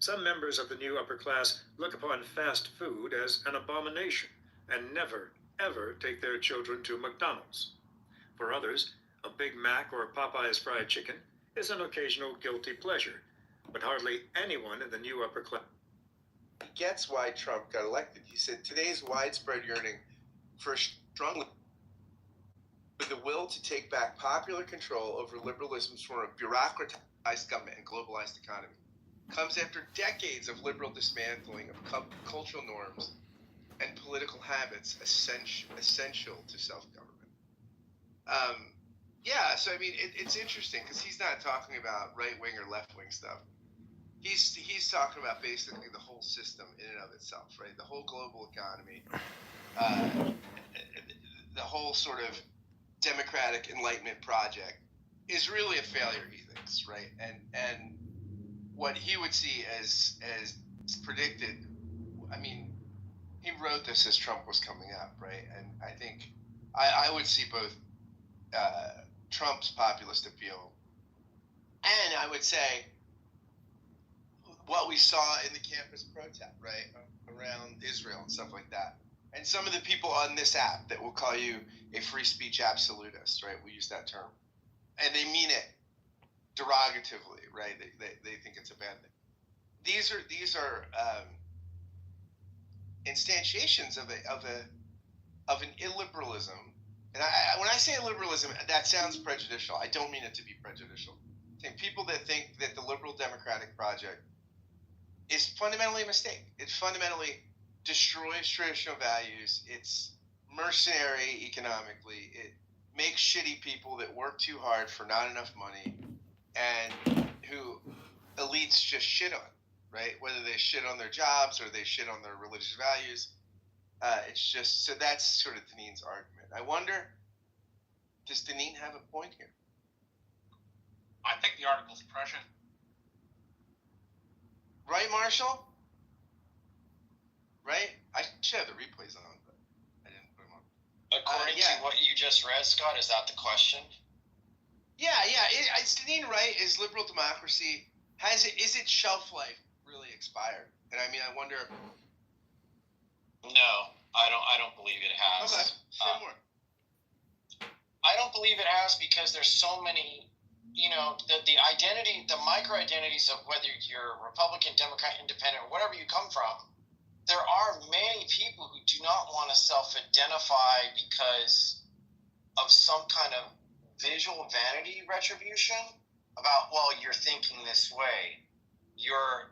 Some members of the new upper class look upon fast food as an abomination and never, ever take their children to McDonald's. For others, a Big Mac or Popeye's fried chicken is an occasional guilty pleasure, but hardly anyone in the new upper class gets why Trump got elected. He said today's widespread yearning for a strong with the will to take back popular control over liberalism's form of bureaucratized government and globalized economy comes after decades of liberal dismantling of cultural norms and political habits essential to self-government. So I mean, it's interesting because he's not talking about right-wing or left-wing stuff. He's talking about basically the whole system in and of itself, right? The whole global economy, the whole sort of democratic enlightenment project is really a failure, he thinks, right? And what he would see as predicted, I mean, he wrote this as Trump was coming up, right? And I think I would see both Trump's populist appeal and I would say what we saw in the campus protest, right, around Israel and stuff like that. And some of the people on this app that will call you a free speech absolutist, right? We use that term. And they mean it derogatively, right? They think it's a bad thing. These are instantiations of an illiberalism. And when I say illiberalism, that sounds prejudicial. I don't mean it to be prejudicial. I think people that think that the liberal democratic project is fundamentally a mistake. It fundamentally destroys traditional values. It's mercenary economically. It makes shitty people that work too hard for not enough money and who elites just shit on, right? Whether they shit on their jobs or they shit on their religious values. It's just, so that's sort of Deneen's argument. I wonder, does Deneen have a point here? I think the article's prescient. Right, Marshall? Right? I should have the replays on, but I didn't put them on. According to what you just read, Scott, is that the question? Yeah. Is Deneen right? Is liberal democracy, is its shelf life really expired? And I mean, I wonder. No, I don't believe it has. Okay, say more. I don't believe it has because there's so many, the identity, the micro identities of whether you're Republican, Democrat, Independent, or whatever you come from. There are many people who do not want to self-identify because of some kind of visual vanity retribution about, well, you're thinking this way. You're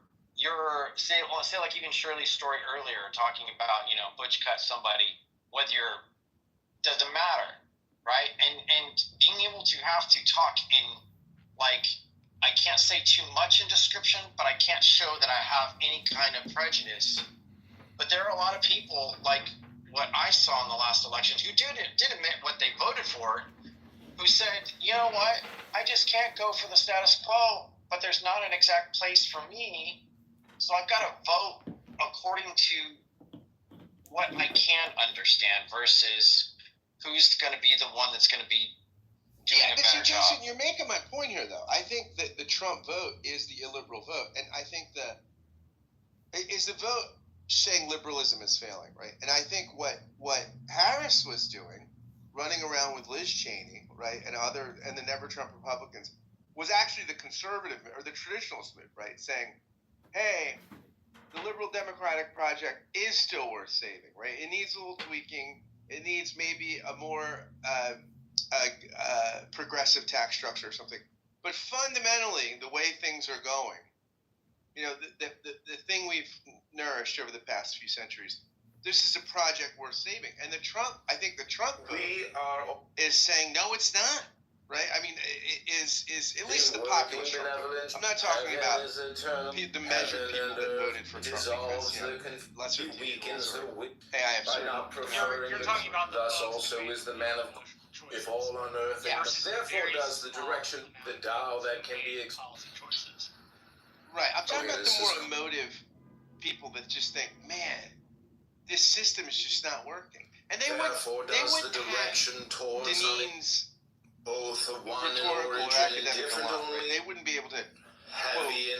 say like even Shirley's story earlier talking about, butch cut somebody, whether you're, doesn't matter, right? And being able to have to talk in, like, I can't say too much in description, but I can't show that I have any kind of prejudice. But there are a lot of people, like what I saw in the last elections, who did admit what they voted for, who said, you know what, I just can't go for the status quo, but there's not an exact place for me, so I've got to vote according to what I can understand versus who's going to be the one that's going to be doing a better job. Jason, you're making my point here, though. I think that the Trump vote is the illiberal vote, and I think is the vote saying liberalism is failing, right? And I think what Harris was doing, running around with Liz Cheney, right, and the Never Trump Republicans, was actually the conservative or the traditionalist move, right? Saying, hey, the liberal democratic project is still worth saving, right? It needs a little tweaking. It needs maybe a more progressive tax structure or something. But fundamentally, the way things are going, the thing we've nourished over the past few centuries, this is a project worth saving. And I think the Trump vote is saying, no, it's not, right? I mean, is at least the popular Trump vote. I'm not talking about the measured people that voted for Trump because, lesser peoples or, hey, I have certain... You're talking about the thus also is the man of... If all on earth, therefore does the direction, the Tao that can be... Right, I'm talking about the more emotive people that just think, man, this system is just not working. And they would the direction towards Deneen's both of one rhetorical or academic line, right? They wouldn't be able to heavy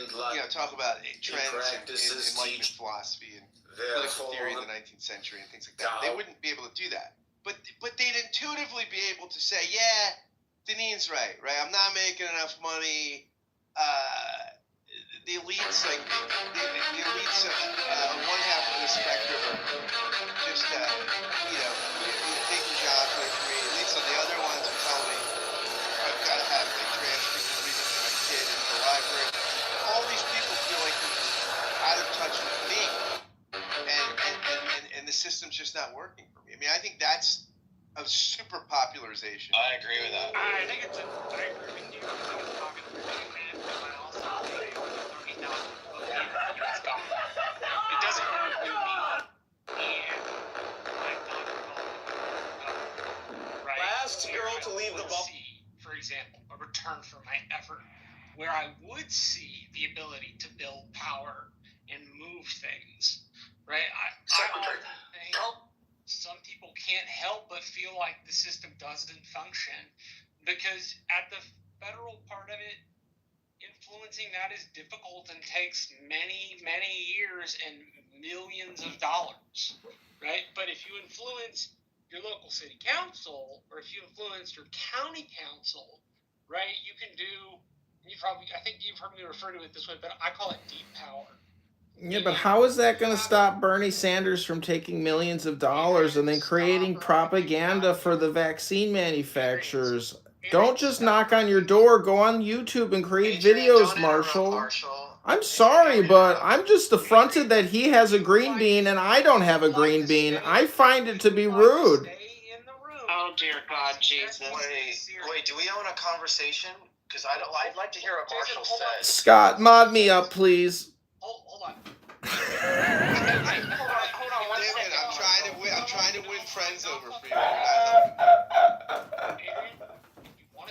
talk about trends practices, in Enlightenment teach philosophy and political theory in the 19th century and things like that. They wouldn't be able to do that. But they'd intuitively be able to say, yeah, Deneen's right? I'm not making enough money. The elites, on one half of the spectrum are just, taking jobs away from me. Elites on the other ones are telling me I've got to have transfer reading to my kid in the library. All these people feel like they're just out of touch with me, and the system's just not working for me. I mean, I think that's a super popularization. I agree with that. I agree with you. I also think it was 30,000 it doesn't really do me and I'm not involved. Right? Last girl to leave the bubble. For example, a return for my effort, where I would see the ability to build power and move things. Right? Secretary, Some people can't help but feel like the system doesn't function because at the federal part of it, influencing that is difficult and takes many, many years and millions of dollars, right? But if you influence your local city council or if you influence your county council, right, you can do, I think you've heard me refer to it this way, but I call it deep power. Yeah, but how is that going to stop Bernie Sanders from taking millions of dollars and then creating propaganda for the vaccine manufacturers? Don't just knock on your door. Go on YouTube and create videos, Marshall. I'm sorry, but I'm just affronted that he has a green bean and I don't have a green bean. I find it to be rude. Oh, dear God, Jesus. Wait, do we own a conversation? Because I'd like to hear what Marshall says. Scott, mod me up, please. Hold on. Hold on one David, second. I'm trying to win friends over for you.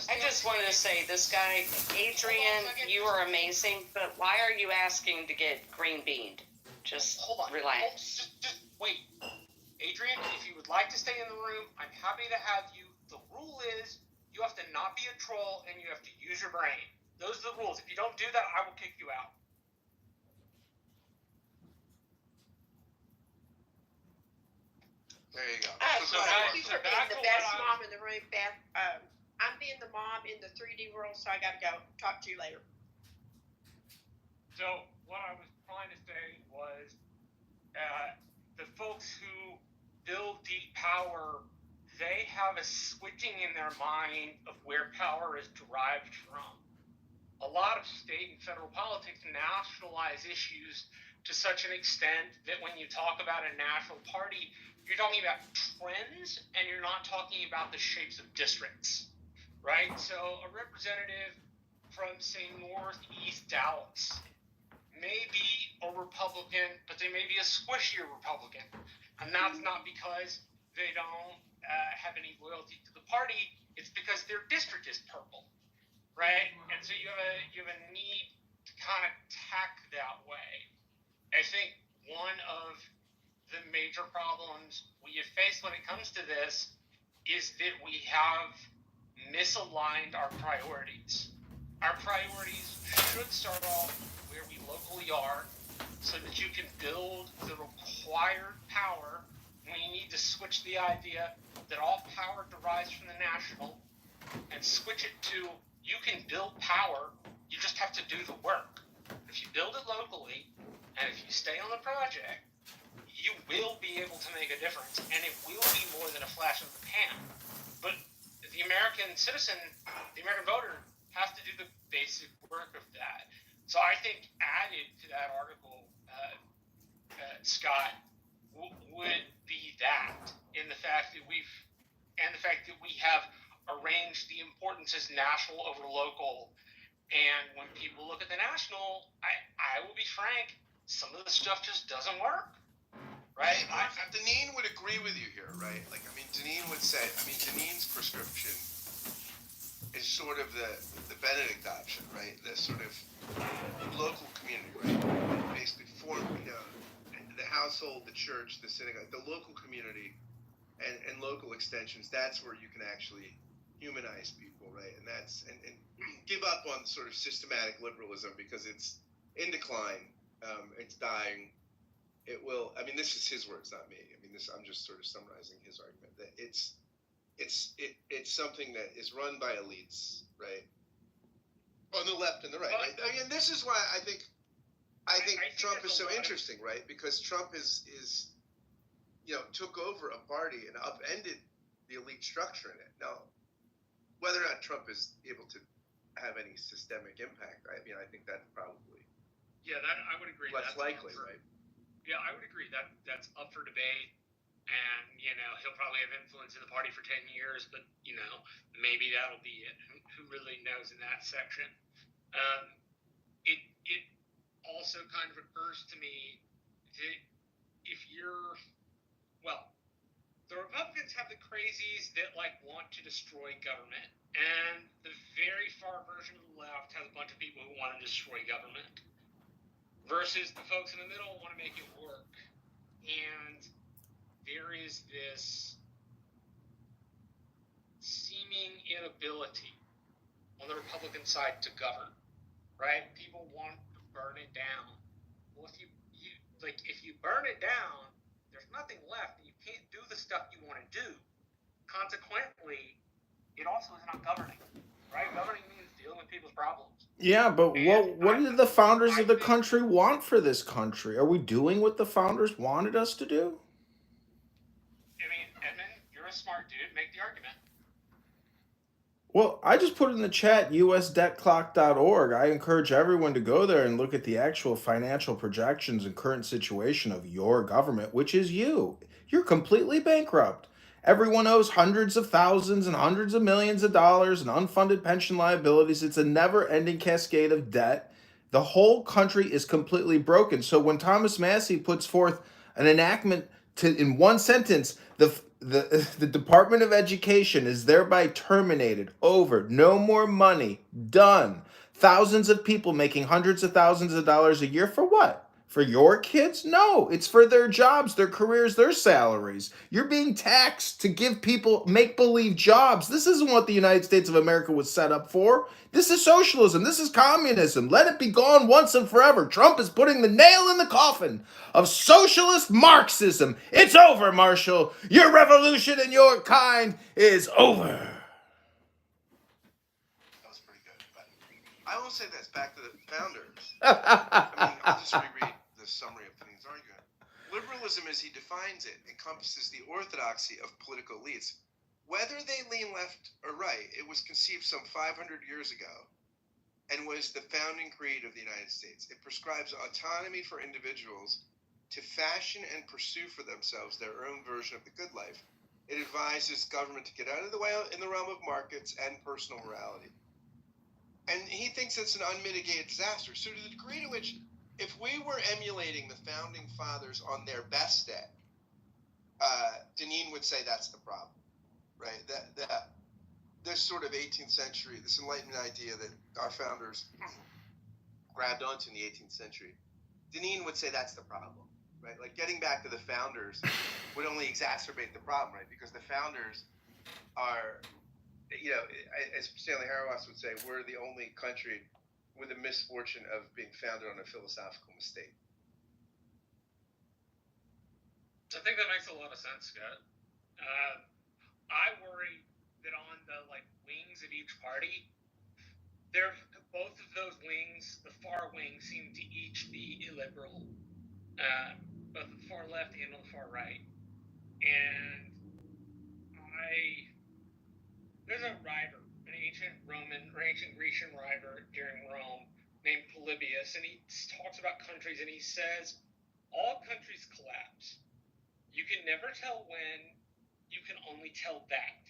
I just wanted to say, this guy, Adrian, you are amazing, but why are you asking to get green beaned? Just relax. Just wait. Adrian, if you would like to stay in the room, I'm happy to have you. The rule is you have to not be a troll and you have to use your brain. Those are the rules. If you don't do that, I will kick you out. There you go. So thank you for being the best mom in the room, Beth. I'm being the mom in the 3D world, so I got to go. Talk to you later. So what I was trying to say was the folks who build deep power, they have a switching in their mind of where power is derived from. A lot of state and federal politics nationalize issues to such an extent that when you talk about a national party, you're talking about trends and you're not talking about the shapes of districts, right? So a representative from, say, Northeast Dallas may be a Republican, but they may be a squishier Republican. And that's not because they don't have any loyalty to the party. It's because their district is purple, right? And so you have a need to kind of tack that way. I think one of the major problems we have faced when it comes to this is that we have misaligned our priorities. Our priorities should start off where we locally are so that you can build the required power when you need to switch the idea that all power derives from the national and switch it to you can build power, you just have to do the work. If you build it locally and if you stay on the project, you will be able to make a difference, and it will be more than a flash in the pan. But the American citizen, the American voter, has to do the basic work of that. So I think added to that article, Scott, would be that in the fact that we have arranged the importance as national over local. And when people look at the national, I will be frank, some of the stuff just doesn't work. Right? Deneen would agree with you here, right? Deneen would say, Deneen's prescription is sort of the Benedict option, right? The sort of local community, right? Basically the household, the church, the synagogue, the local community and local extensions, that's where you can actually humanize people, right? And that's and give up on sort of systematic liberalism because it's in decline. It's dying. It will. I mean, this is his words, not me. I mean, I'm just sort of summarizing his argument that it's something that is run by elites, right? On the left and the right. And this is why I think Trump is so interesting, right? Because Trump is took over a party and upended the elite structure in it. Now, whether or not Trump is able to have any systemic impact, I mean, I think that's probably that I would agree. Less likely, right? Yeah, I would agree. That's up for debate, and he'll probably have influence in the party for 10 years, but maybe that'll be it. Who really knows in that section? It also kind of occurs to me that the Republicans have the crazies that want to destroy government, and the very far version of the left has a bunch of people who want to destroy government, versus the folks in the middle want to make it work. And there is this seeming inability on the Republican side to govern, right? People want to burn it down. Well, if you burn it down, there's nothing left, and you can't do the stuff you want to do. Consequently, it also is not governing, right? Governing means dealing with people's problems. Yeah, but what did the founders of the country want for this country? Are we doing what the founders wanted us to do? I mean, Edmund, you're a smart dude. Make the argument. Well, I just put in the chat usdebtclock.org. I encourage everyone to go there and look at the actual financial projections and current situation of your government, which is you. You're completely bankrupt. Everyone owes hundreds of thousands and hundreds of millions of dollars and unfunded pension liabilities. It's a never-ending cascade of debt. The whole country is completely broken. So when Thomas Massey puts forth an enactment in one sentence, the Department of Education is thereby terminated. Over. No more money. Done. Thousands of people making hundreds of thousands of dollars a year for what? For your kids? No, it's for their jobs, their careers, their salaries. You're being taxed to give people make-believe jobs. This isn't what the United States of America was set up for. This is socialism. This is communism. Let it be gone once and forever. Trump is putting the nail in the coffin of socialist Marxism. It's over, Marshall. Your revolution and your kind is over. That was pretty good. But I will say this, back to the founders. I mean, I'll just reread the summary of Deneen's argument. Liberalism, as he defines it, encompasses the orthodoxy of political elites. Whether they lean left or right, it was conceived some 500 years ago and was the founding creed of the United States. It prescribes autonomy for individuals to fashion and pursue for themselves their own version of the good life. It advises government to get out of the way in the realm of markets and personal morality. And he thinks it's an unmitigated disaster. So to the degree to which, if we were emulating the founding fathers on their best day, Deneen would say that's the problem, right? That this sort of 18th century, this Enlightenment idea that our founders grabbed onto in the 18th century, Deneen would say that's the problem, right? Like getting back to the founders would only exacerbate the problem, right? Because the founders are, as Stanley Hauerwas would say, we're the only country with the misfortune of being founded on a philosophical mistake. I think that makes a lot of sense, Scott. I worry that on the wings of each party, both of those wings, the far wing, seem to each be illiberal, both the far left and on the far right. And there's a writer, an ancient Grecian writer during Rome named Polybius, and he talks about countries, and he says, all countries collapse. You can never tell when, you can only tell that.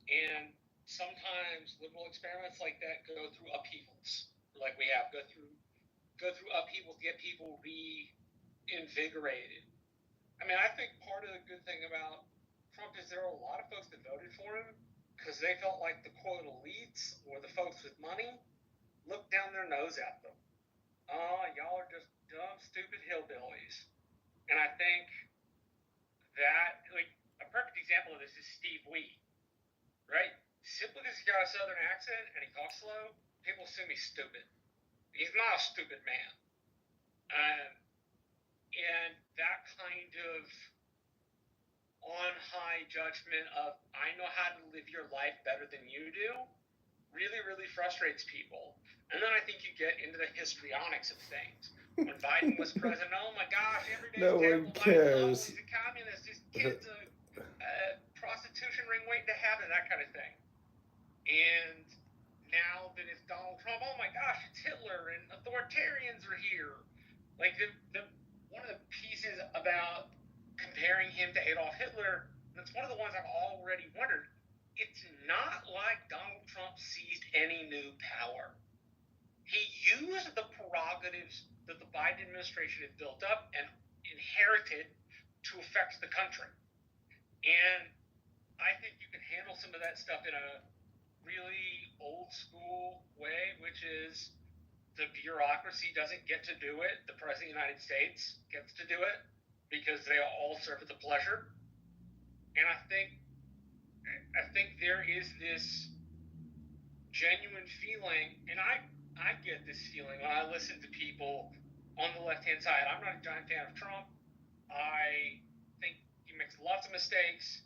And sometimes liberal experiments like that go through upheavals, like we have, go through upheavals to get people reinvigorated. I mean, I think part of the good thing about Trump is there are a lot of folks that voted for him because they felt like the quote elites or the folks with money looked down their nose at them. Oh, y'all are just dumb, stupid hillbillies. And I think that, a perfect example of this is Steve Wee, right? Simply because he's got a southern accent and he talks slow, people assume he's stupid. He's not a stupid man. And that kind of on high judgment of, I know how to live your life better than you do, really, really frustrates people. And then I think you get into the histrionics of things. When Biden was president, oh my gosh, every day No one cares. He's a communist, his kid's a prostitution ring waiting to happen, that kind of thing. And now that it's Donald Trump, oh my gosh, it's Hitler and authoritarians are here. Like one of the pieces about comparing him to Adolf Hitler, that's one of the ones I've already wondered. It's not like Donald Trump seized any new power. He used the prerogatives that the Biden administration had built up and inherited to affect the country. And I think you can handle some of that stuff in a really old school way, which is the bureaucracy doesn't get to do it. The President of the United States gets to do it because they all serve at the pleasure. And I think there is this genuine feeling, and I get this feeling when I listen to people on the left-hand side. I'm not a giant fan of Trump. I think he makes lots of mistakes.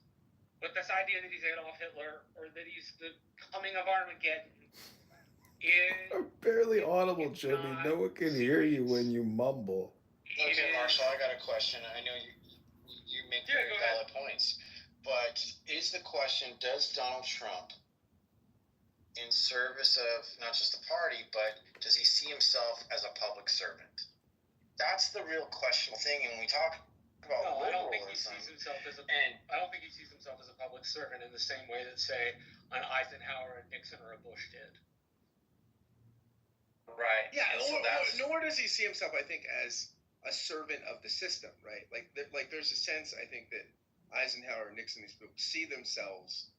But this idea that he's Adolf Hitler or that he's the coming of Armageddon is... I'm barely audible, Jimmy. No one can hear you when you mumble. Okay, Marshall, I got a question. I know you make very valid points. But is the question, does Donald Trump, in service of not just the party, but does he see himself as a public servant? That's the real questionable thing. And when we talk about I don't think he liberalism, sees himself as a public servant in the same way that, say, an Eisenhower, a Nixon, or a Bush did. Right. Yeah, So nor does he see himself, I think, as a servant of the system, right? Like there's a sense, I think, that Eisenhower, Nixon, these people see themselves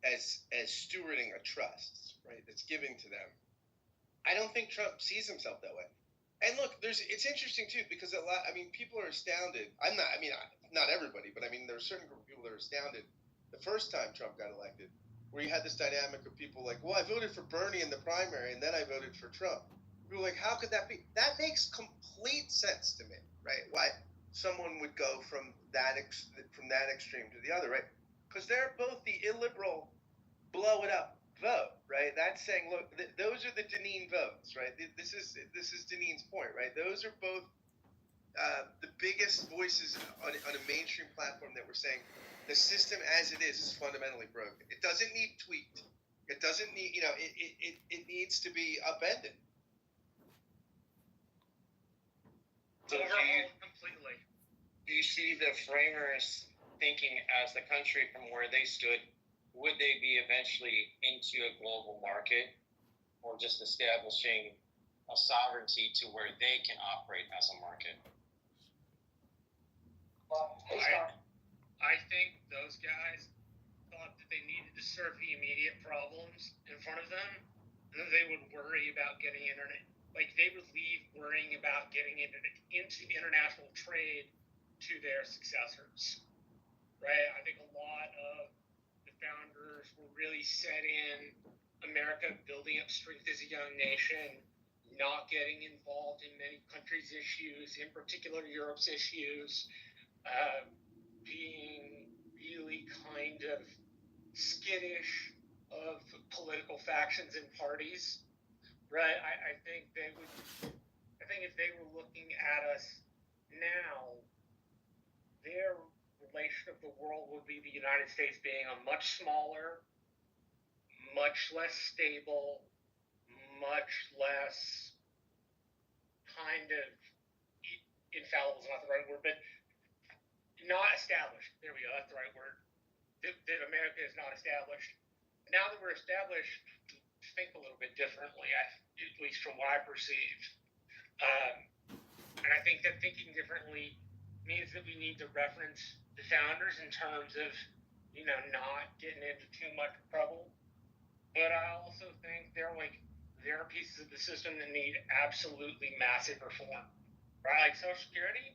as stewarding a trust, right? That's given to them. I don't think Trump sees himself that way. And look, it's interesting too, because people are astounded. Not everybody, but there are a certain group of people that are astounded the first time Trump got elected, where you had this dynamic of people like, well, I voted for Bernie in the primary and then I voted for Trump. People were like, how could that be? That makes complete sense to me, right? Why someone would go from that extreme to the other, right? Because they're both the illiberal, blow it up vote, right? That's saying, look, those are the Deneen votes, right? This is Deneen's point, right? Those are both the biggest voices on a mainstream platform that were saying the system as it is fundamentally broken. It doesn't need tweaked. It doesn't need, it needs to be upended. So completely. do you see the framers thinking as the country from where they stood, would they be eventually into a global market or just establishing a sovereignty to where they can operate as a market? I think those guys thought that they needed to serve the immediate problems in front of them, and then they would worry about getting internet. Like, they would leave worrying about getting into international trade to their successors, right? I think a lot of the founders were really set in America building up strength as a young nation, not getting involved in many countries' issues, in particular Europe's issues, being really kind of skittish of political factions and parties, right? I think if they were looking at us now, their relation of the world would be the United States being a much smaller, much less stable, much less kind of infallible is not the right word, but not established. There we go, that's the right word. That America is not established. Now that we're established, we think a little bit differently, at least from what I perceive. And I think that thinking differently means that we need to reference the founders in terms of, not getting into too much trouble. But I also think there are pieces of the system that need absolutely massive reform, right? Like Social Security.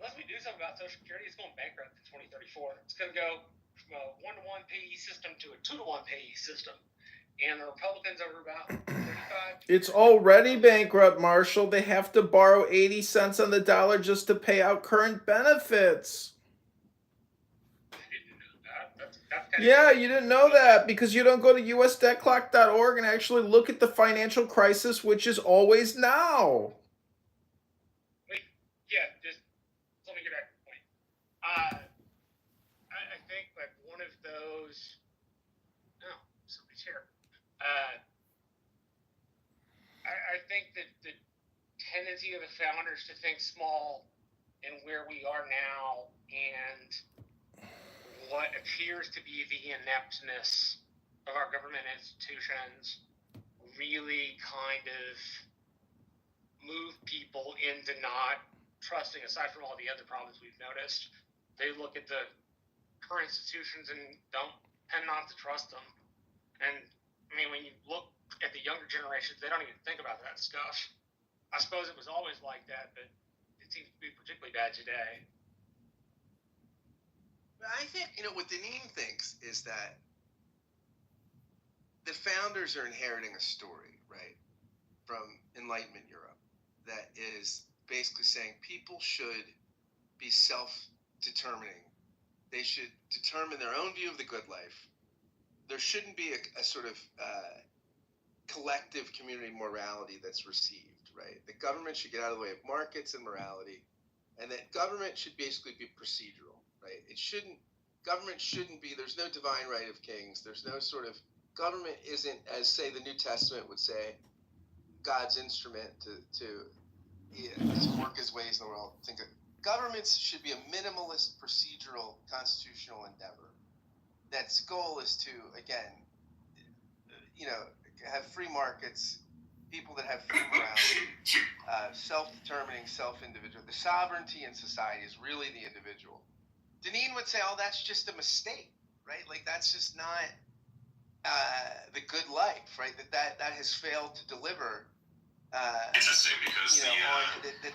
Unless we do something about Social Security, it's going bankrupt in 2034. It's going to go from a 1-to-1 payee system to a 2-to-1 payee system. And the Republicans over about 35. It's already bankrupt, Marshall. They have to borrow 80 cents on the dollar just to pay out current benefits. I didn't know that. That's kind Yeah, of you didn't know that because you don't go to usdebtclock.org and actually look at the financial crisis, which is always now. Wait, yeah, just let me get back to the point. I think like one of those. No, somebody's here. I think that the tendency of the founders to think small and where we are now and what appears to be the ineptness of our government institutions really kind of move people into not trusting, aside from all the other problems we've noticed. They look at the current institutions and tend not to trust them. And I mean, when you look at the younger generations, they don't even think about that stuff. I suppose it was always like that, but it seems to be particularly bad today. I think, what Deneen thinks is that the founders are inheriting a story, right, from Enlightenment Europe that is basically saying people should be self-determining. They should determine their own view of the good life. There shouldn't be a sort of collective community morality that's received, right? The government should get out of the way of markets and morality, and that government should basically be procedural, right? Government shouldn't be, there's no divine right of kings. There's no sort of, government isn't, as say the New Testament would say, God's instrument to work his ways in the world. Governments should be a minimalist, procedural, constitutional endeavor. That's goal is to, again, have free markets, people that have free morality, self-determining, self-individual. The sovereignty in society is really the individual. Deneen would say, oh, that's just a mistake, right? Like, that's just not the good life, right? That has failed to deliver. Interesting because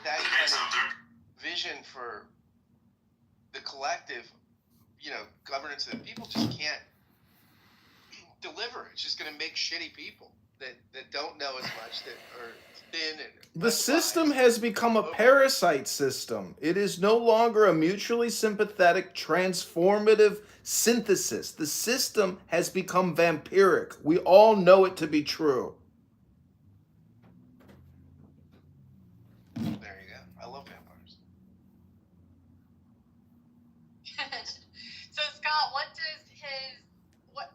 that kind of vision for the collective, governance of the people just can't deliver. It's just going to make shitty people that don't know as much, that are thin and the system has become a parasite system. It is no longer a mutually sympathetic, transformative synthesis. The system has become vampiric. We all know it to be true. There you go. I love vampires. So Scott,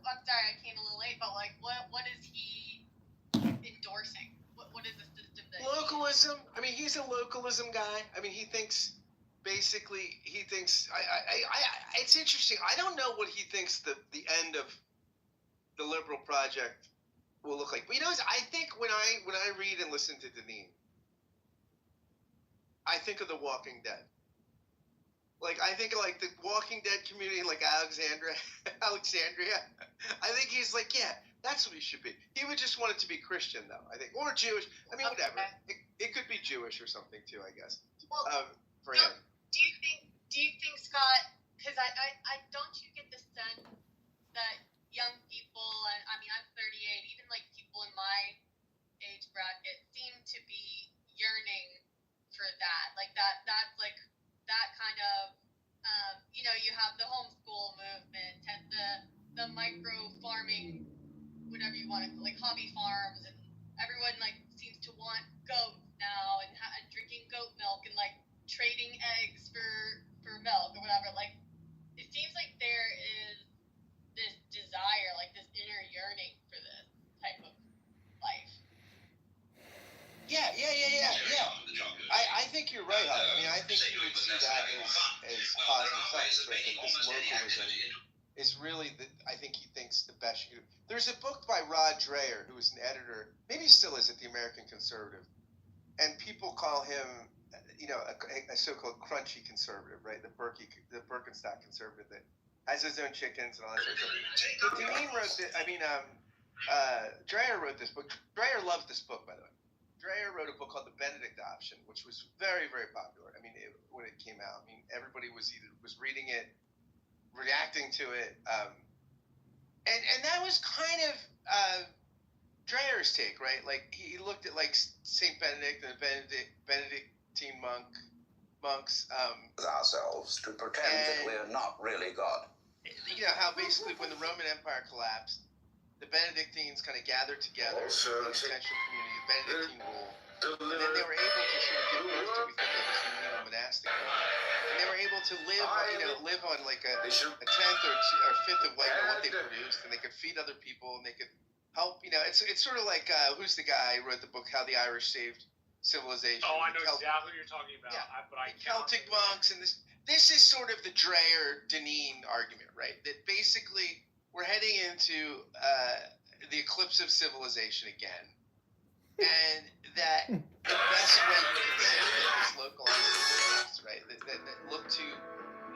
I'm sorry, I came a little late, but what is he endorsing? What is the system that localism? I mean, he's a localism guy. I mean, he thinks it's interesting. I don't know what he thinks the end of the liberal project will look like. But I think when I read and listen to Deneen, I think of The Walking Dead. Like, I think of, like, the Walking Dead community, like Alexandria. I think he's like, yeah, that's what he should be. He would just want it to be Christian, though, I think. Or Jewish. I mean, whatever. It could be Jewish or something, too, I guess. Well, for him. Do you think, Scott, because I don't you get the sense that young people, and I mean, I'm 38, even, like, people in my age bracket seem to be yearning for that. Like, that's, like, that kind of, you have the homeschool movement and the micro farming, whatever you want to call it, like hobby farms, and everyone like seems to want goats now and drinking goat milk and like trading eggs for milk or whatever. Like, it seems like there is this desire, like this inner yearning for this type of life. Yeah. I think you're right, Howard. I mean, I think you would see that as causing sense, right? That this localism is really I think he thinks the best you could. There's a book by Rod Dreher, who was an editor, maybe he still is, at the American Conservative, and people call him, a so-called crunchy conservative, right? The Birkenstock conservative that has his own chickens and all that sort of stuff. But Deneen wrote this. Dreher wrote this book. Dreher loved this book, by the way. Dreher wrote a book called The Benedict Option, which was very, very popular. I mean, when it came out, everybody was reading it reacting to it. And that was kind of Dreyer's take, right? Like he looked at like Saint Benedict and the Benedictine monks. Ourselves to pretend that we're not really God. You know how basically when the Roman Empire collapsed, the Benedictines kind of gathered together, Also, the essential community, the Benedictine rule, and then they were able to sort of give birth to, we think of this neo-monastic movement. And they were able to live on like a tenth or fifth of like what they produced, and they could feed other people, and they could help. It's sort of like who's the guy who wrote the book How the Irish Saved Civilization? Oh, I know exactly what you're talking about. Yeah, but I Celtic monks, and this is sort of the Dreyer-Deneen argument, right? That basically we're heading into the eclipse of civilization again, and that the best way to is localized communities, right? That look to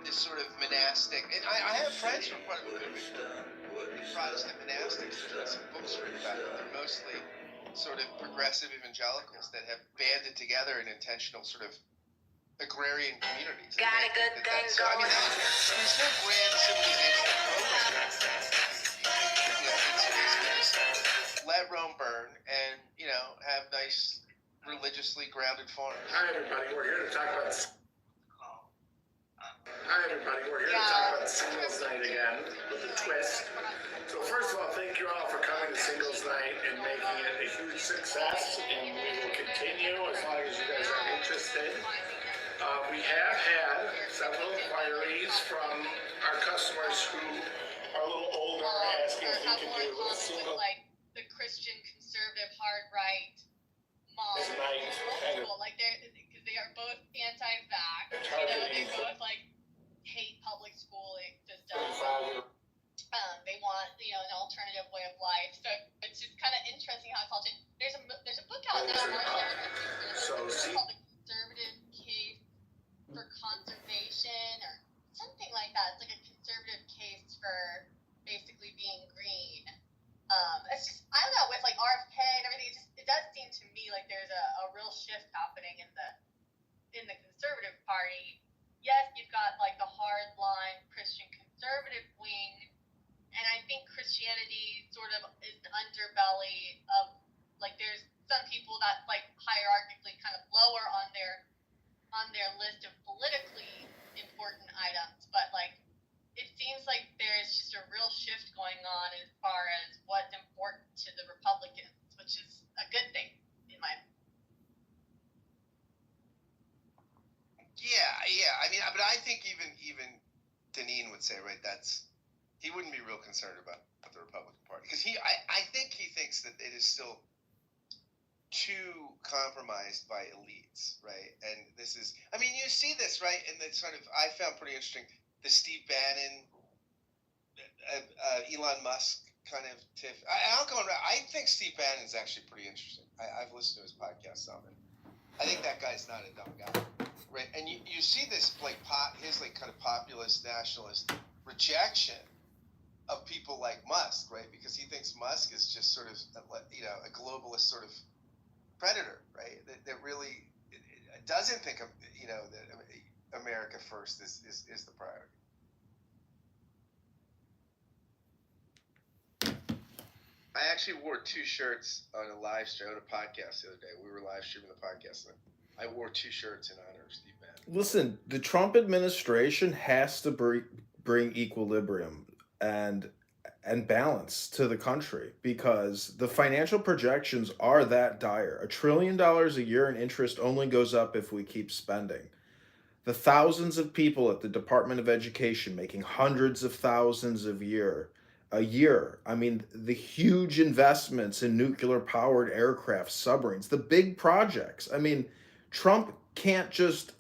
this sort of monastic. And I have friends from Protestant monastics. There's been some books written about it. They're mostly sort of progressive evangelicals that have banded together in intentional sort of agrarian communities. Got a good thing going. There's no grand civilization program. Let Rome burn and, have nice religiously grounded farms. Hi everybody, we're here to talk about Singles Night again with a twist. So first of all, thank you all for coming to Singles Night and making it a huge success, and we will continue as long as you guys are interested. We have had several inquiries from our customers who are a little older asking if we can do a single like the Christian conservative hard right mom. Like because they are both anti-vax. They both like hate public school system. They want an alternative way of life. So it's just kind of interesting how it's all changed. There's a book out now called The Conservative Case for Conservation or something like that. It's like a conservative case for basically being green. It's just, I don't know, with like RFK and everything, it does seem to me like there's a real shift happening in the conservative party. Yes, you've got like the hardline Christian conservative wing, and I think Christianity sort of is the underbelly of like there's some people that like hierarchically kind of lower on their list of politically important items, but like it seems like there's just a real shift going on as far as what's important to the Republicans, which is a good thing in my opinion. Yeah. I mean, but I think even Deneen would say, right, he wouldn't be real concerned about the Republican Party because I think he thinks that it is still too compromised by elites, right? And this is, I mean, you see this, right? And the sort of, I found pretty interesting, the Steve Bannon, Elon Musk kind of tiff. I'll go around. I think Steve Bannon is actually pretty interesting. I've listened to his podcast some, and I think that guy's not a dumb guy, right? And you see this like his like kind of populist nationalist rejection of people like Musk, right? Because he thinks Musk is just sort of a globalist sort of predator, right? That really doesn't think of that America first is the priority. I actually wore 2 shirts on a live stream, on a podcast the other day. We were live streaming the podcast, and I wore 2 shirts in honor of Steve Bannon. Listen, the Trump administration has to bring equilibrium and balance to the country because the financial projections are that dire. $1 trillion a year in interest only goes up if we keep spending. The thousands of people at the Department of Education making hundreds of thousands a year. I mean, the huge investments in nuclear-powered aircraft, submarines, the big projects. I mean, Trump can't just,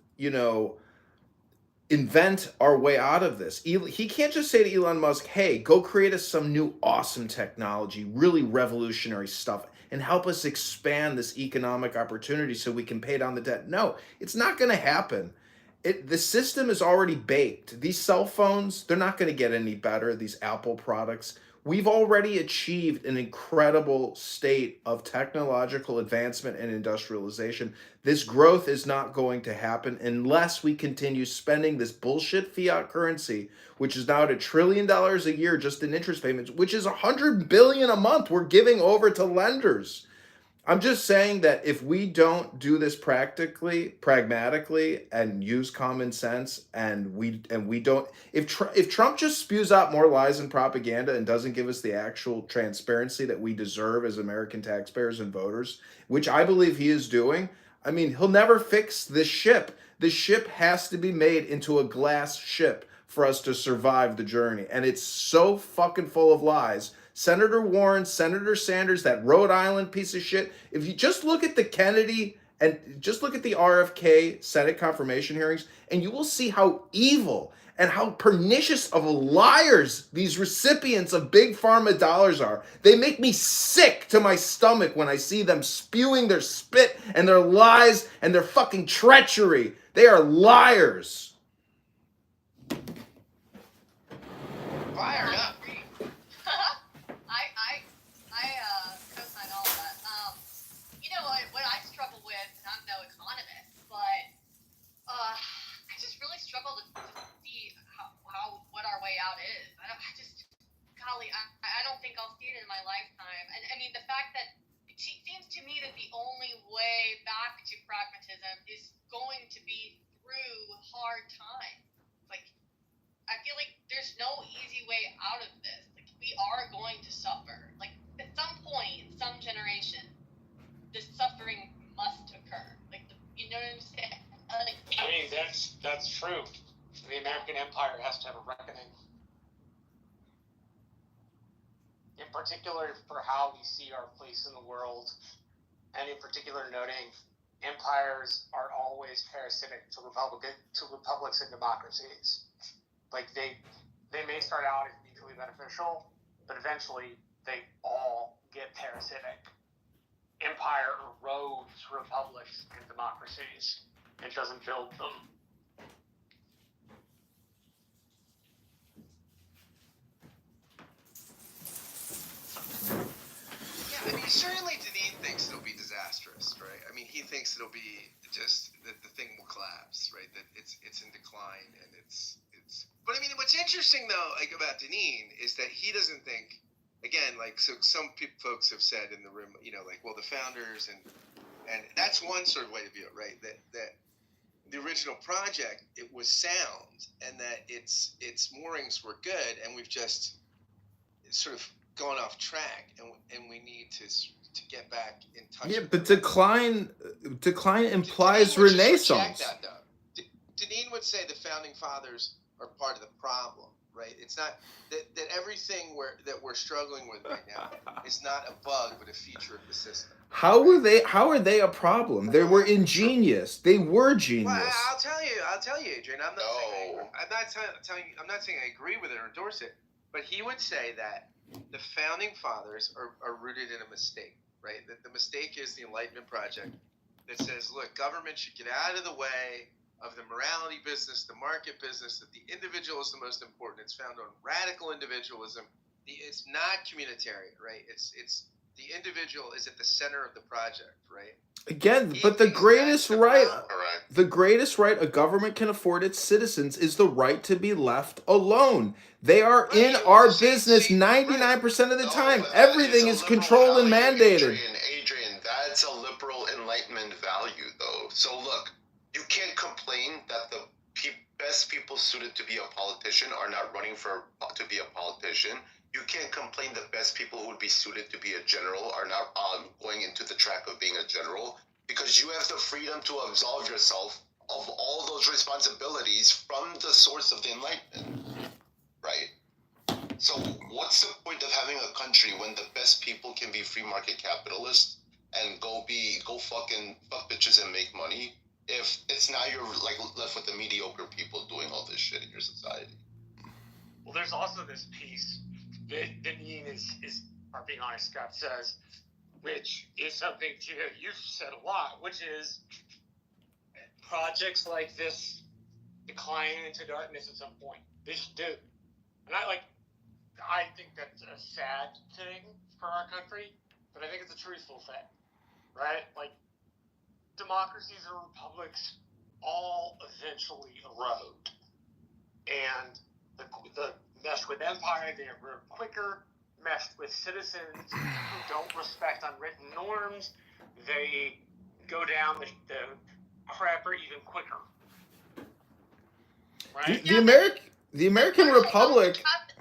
invent our way out of this. He can't just say to Elon Musk, hey, go create us some new awesome technology, really revolutionary stuff, and help us expand this economic opportunity so we can pay down the debt. No, it's not going to happen. The system is already baked. These cell phones, they're not going to get any better, these Apple products. We've already achieved an incredible state of technological advancement and industrialization. This growth is not going to happen unless we continue spending this bullshit fiat currency, which is now at $1 trillion a year just in interest payments, which is $100 billion a month we're giving over to lenders. I'm just saying that if we don't do this pragmatically, and use common sense, and we don't, if Trump just spews out more lies and propaganda and doesn't give us the actual transparency that we deserve as American taxpayers and voters, which I believe he is doing, I mean, he'll never fix this ship. The ship has to be made into a glass ship for us to survive the journey, and it's so fucking full of lies. Senator Warren, Senator Sanders, that Rhode Island piece of shit. If you just look at the Kennedy and just look at the RFK Senate confirmation hearings, and you will see how evil and how pernicious of liars these recipients of big pharma dollars are. They make me sick to my stomach when I see them spewing their spit and their lies and their fucking treachery. They are liars. Fired up. Co-sign all of that. You know what I struggle with, and I'm no economist, but I just really struggle to see what our way out is. I don't think I'll see it in my lifetime. And I mean, the fact that it seems to me that the only way back to pragmatism is going to be through hard times. Like, I feel like there's no easy way out of this. Like, we are going to suffer. Like, at some point, in some generation, this suffering must occur. Like, you know what I'm saying? I mean, that's true. The American Empire has to have a reckoning. In particular, for how we see our place in the world, and in particular noting empires are always parasitic to republics and democracies. Like, they may start out as mutually beneficial, but eventually they all get parasitic. Empire erodes republics and democracies. It doesn't build them. Yeah, I mean, certainly Deneen thinks it'll be disastrous, right? I mean, he thinks it'll be just that the thing will collapse, right? That it's in decline, and it's. But I mean, what's interesting though, like about Deneen, is that he doesn't think. Again, like, so some folks have said in the room, you know, like, well, the founders and that's one sort of way to view it, right? That the original project, it was sound, and that its moorings were good, and we've just sort of gone off track, and we need to get back in touch. Yeah, but decline implies Deneen renaissance. Deneen would say the founding fathers are part of the problem, right? It's not that everything that we're struggling with right now is not a bug, but a feature of the system. How are they a problem? They were ingenious. They were genius. Well, I'll tell you, Adrian. I'm not saying I agree with it or endorse it, but he would say that the founding fathers are rooted in a mistake, right? That the mistake is the Enlightenment project that says, look, government should get out of the way of the morality business, the market business, that the individual is the most important. It's found on radical individualism. It's not communitarian, right? It's the individual is at the center of the project, right? Again, but the greatest right a government can afford its citizens is the right to be left alone. They are in our business 99% of the time. Everything is controlled and mandated. Adrian, that's a liberal Enlightenment value, though. So look, you can't complain that the best people suited to be a politician are not running to be a politician. You can't complain the best people who would be suited to be a general are not going into the track of being a general, because you have the freedom to absolve yourself of all those responsibilities from the source of the Enlightenment, right? So what's the point of having a country when the best people can be free market capitalists and go fucking fuck bitches and make money, if it's now you're like left with the mediocre people doing all this shit in your society? Well, there's also this piece that Deneen is being honest, Scott says, which is something you've said a lot, which is projects like this decline into darkness at some point. They just do. And I think that's a sad thing for our country, but I think it's a truthful thing, right? Like, democracies and republics all eventually erode. And the messed with empire, they erode quicker. Messed with citizens who don't respect unwritten norms, they go down the crapper even quicker. Right? The American Republic. Hasn't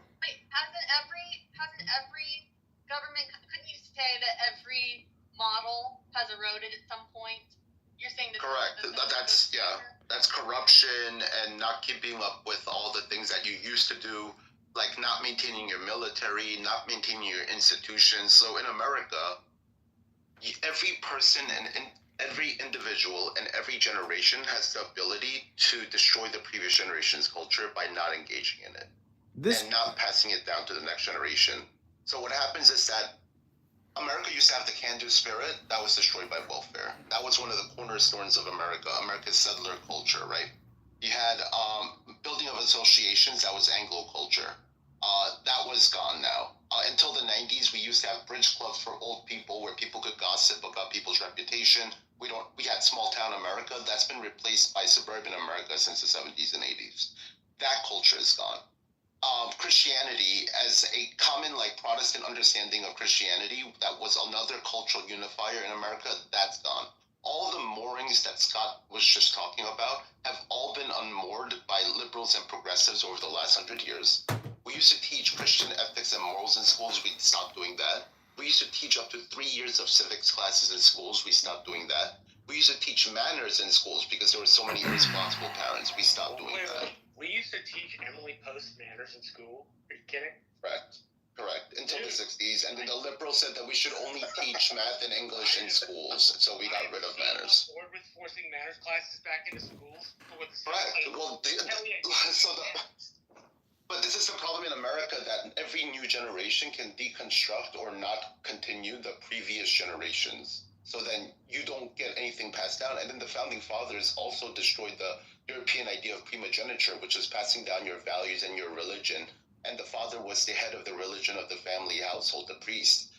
every government? Couldn't you say that every model has eroded at some point? You're saying that. Correct. That's corruption and not keeping up with all the things that you used to do, like not maintaining your military, not maintaining your institutions. So in America, every person and every individual and every generation has the ability to destroy the previous generation's culture by not engaging in it and not passing it down to the next generation. So what happens is that America used to have the can-do spirit that was destroyed by welfare. That was one of the cornerstones of America, America's settler culture, right? You had building of associations, that was Anglo culture. That was gone now. Until the 90s, we used to have bridge clubs for old people where people could gossip about people's reputation. We had small town America. That's been replaced by suburban America since the 70s and 80s. That culture is gone. Christianity, as a common Protestant understanding of Christianity, that was another cultural unifier in America, that's gone. All the moorings that Scott was just talking about have all been unmoored by liberals and progressives over the last 100 years. We used to teach Christian ethics and morals in schools. We stopped doing that. We used to teach up to 3 years of civics classes in schools. We stopped doing that. We used to teach manners in schools because there were so many irresponsible parents. We stopped doing that. We used to teach Emily Post manners in school. Are you kidding? Correct. Until the 60s. And then the liberals said that we should only teach math and English in schools. So we got rid of manners. Board with forcing manners classes back into schools. Correct. But this is the problem in America, that every new generation can deconstruct or not continue the previous generations. So then you don't get anything passed down. And then the founding fathers also destroyed the European idea of primogeniture, which is passing down your values and your religion. And the father was the head of the religion of the family household, the priest.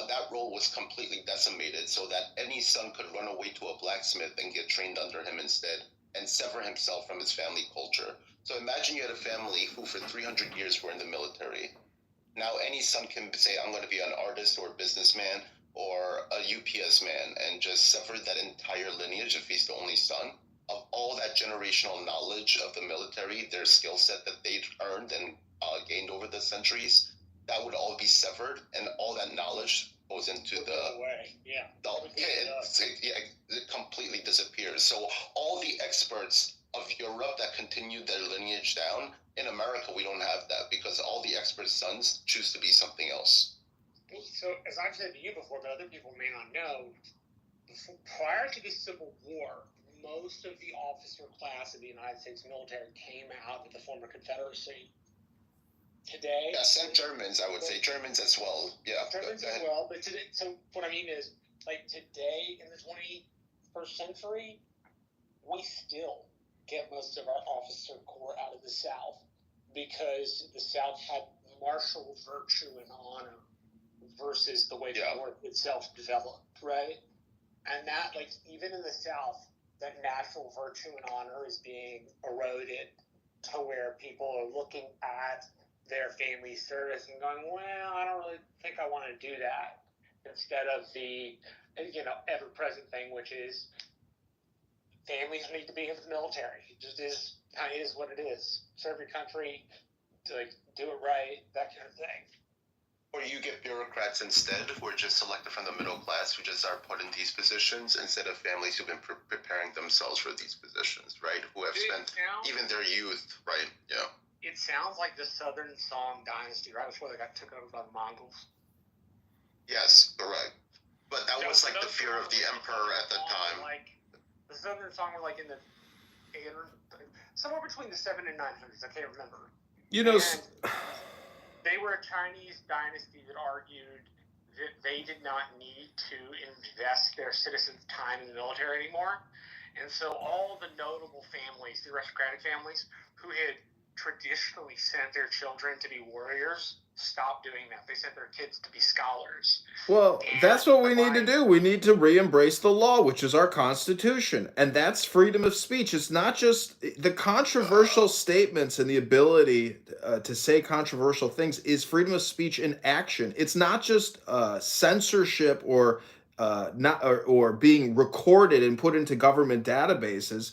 That role was completely decimated so that any son could run away to a blacksmith and get trained under him instead and sever himself from his family culture. So imagine you had a family who for 300 years were in the military. Now any son can say, I'm going to be an artist or a businessman or a UPS man, and just sever that entire lineage if he's the only son of all that generational knowledge of the military, their skill set that they'd earned and gained over the centuries. That would all be severed, and all that knowledge goes into it completely disappears. So all the experts of Europe that continued their lineage down, in America we don't have that because all the experts' sons choose to be something else. So, as I've said to you before, but other people may not know, prior to the Civil War, most of the officer class of the United States military came out of the former Confederacy. Today, yes, and Germans, I would say Germans as well. Yeah, Germans as well. But today, so what I mean is, today in the 21st century, we still get most of our officer corps out of the South because the South had martial virtue and honor versus the way the North itself developed, right? And that, even in the South, that natural virtue and honor is being eroded to where people are looking at their family service and going, well, I don't really think I want to do that, instead of the, ever-present thing, which is families need to be in the military. It just is what it is. Serve your country, do it right, that kind of thing. Or you get bureaucrats instead who are just selected from the middle class who just are put in these positions instead of families who've been preparing themselves for these positions, right? Who have spent even their youth, right? Yeah. It sounds like the Southern Song dynasty right before they got took over by the Mongols. Yes, correct. But that was the fear of the emperor at the time. The Southern Song were in the 800, somewhere between the 700 and 900s. I can't remember. They were a Chinese dynasty that argued that they did not need to invest their citizens' time in the military anymore. And so all the notable families, the aristocratic families, who had traditionally sent their children to be warriors, stop doing that. They sent their kids to be scholars. Well, that's what we need to do. We need to re-embrace the law, which is our Constitution, and that's freedom of speech. It's not just the controversial statements and the ability to say controversial things is freedom of speech in action. It's not just censorship or or being recorded and put into government databases.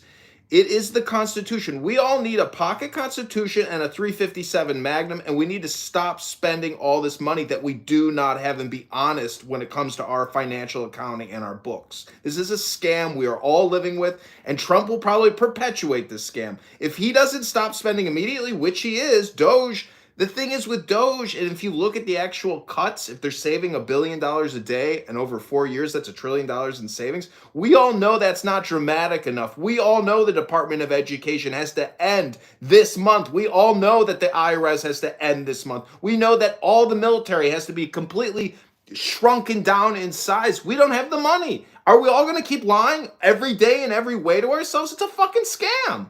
It is the Constitution. We all need a pocket Constitution and a 357 Magnum, and we need to stop spending all this money that we do not have and be honest when it comes to our financial accounting and our books. This is a scam we are all living with, and Trump will probably perpetuate this scam. If he doesn't stop spending immediately, which he is, Doge. The thing is with Doge, and if you look at the actual cuts, if they're saving $1 billion a day and over 4 years, that's $1 trillion in savings. We all know that's not dramatic enough. We all know the Department of Education has to end this month. We all know that the IRS has to end this month. We know that all the military has to be completely shrunken down in size. We don't have the money. Are we all going to keep lying every day in every way to ourselves? It's a fucking scam.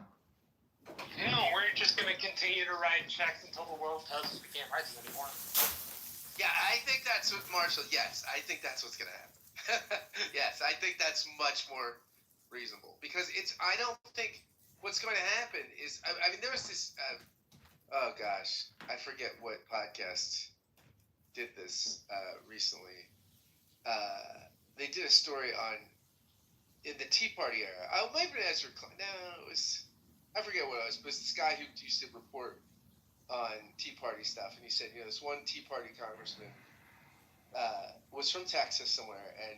No, we're just going to continue to write checks until the world tells us we can't write them anymore. Yeah, I think that's what Marshall. Yes, I think that's what's going to happen. Yes, I think that's much more reasonable because I don't think what's going to happen is. I mean, there was this. Oh gosh, I forget what podcast did this recently. They did a story on in the Tea Party era. Oh, maybe Ezra. No, it was. I forget what it was, but it was this guy who used to report on Tea Party stuff, and he said, this one Tea Party congressman was from Texas somewhere, and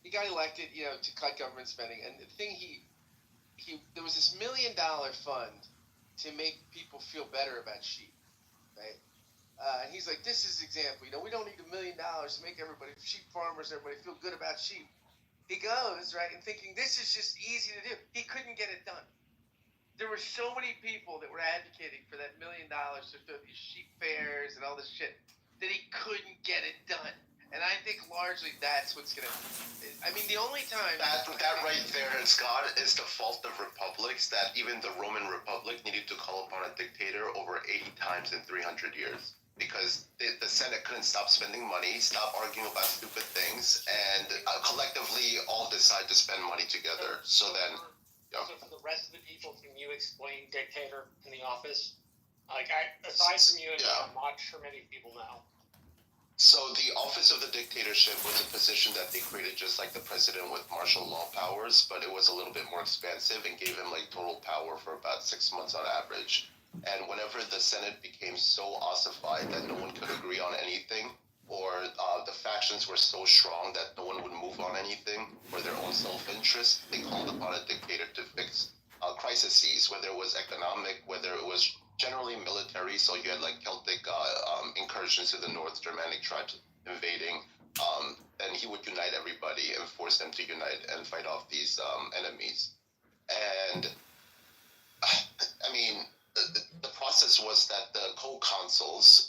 he got elected, to cut government spending. And the thing there was this $1 million fund to make people feel better about sheep, right? And he's like, this is an example. We don't need $1 million to make sheep farmers, everybody feel good about sheep. He goes, right, and thinking this is just easy to do. He couldn't get it done. There were so many people that were advocating for that $1 million to fill these sheep fairs and all this shit that he couldn't get it done. And I think largely that's what's going to. I mean, the only time that right there, Scott, is the fault of republics. That even the Roman Republic needed to call upon a dictator over 80 times in 300 years because the Senate couldn't stop spending money, stop arguing about stupid things, and collectively all decide to spend money together. So then. So for the rest of the people, can you explain dictator in the office? Aside from you, I'm not sure many people know. So the office of the dictatorship was a position that they created just like the president with martial law powers, but it was a little bit more expansive and gave him total power for about 6 months on average. And whenever the Senate became so ossified that no one could agree on anything, or the factions were so strong that no one would move on anything for their own self-interest, they called upon a dictator to fix crises, whether it was economic, whether it was generally military, so you had Celtic incursions to the north, Germanic tribes invading, then he would unite everybody and force them to unite and fight off these enemies. And, I mean, the process was that the co-consuls